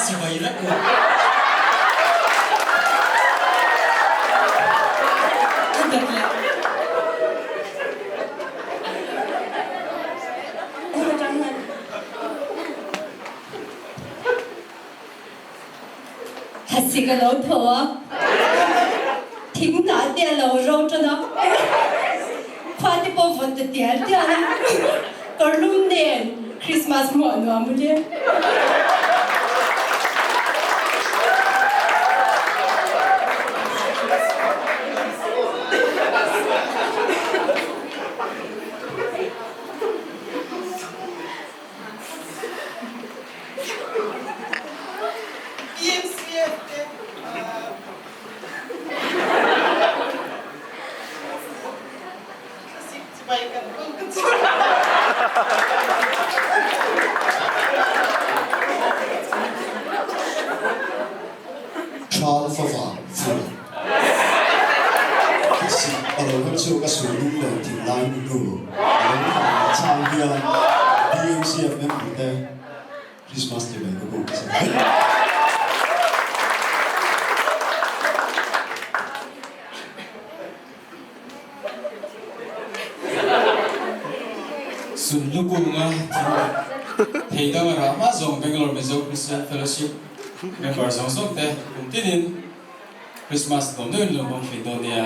สิบอีแล้วกูเด็กแล้ว还是个老头啊，挺大点了，我揉着呢，快点把我的点掉了，个龙年 Christmas 末呢，没得。穿法子，是我做个水路的挺难路，我参加 BMCF 的 Christmas 的那个故事。สุนลูกกูงะเฮียดังรามาส่งเบงกอร์เมโซคริสเตียนเฟลโลชิพเมมเบอร์ส่งเตะผมที่ดินคริสต์มาสตอนนู้นลงบนฟินโดเนีย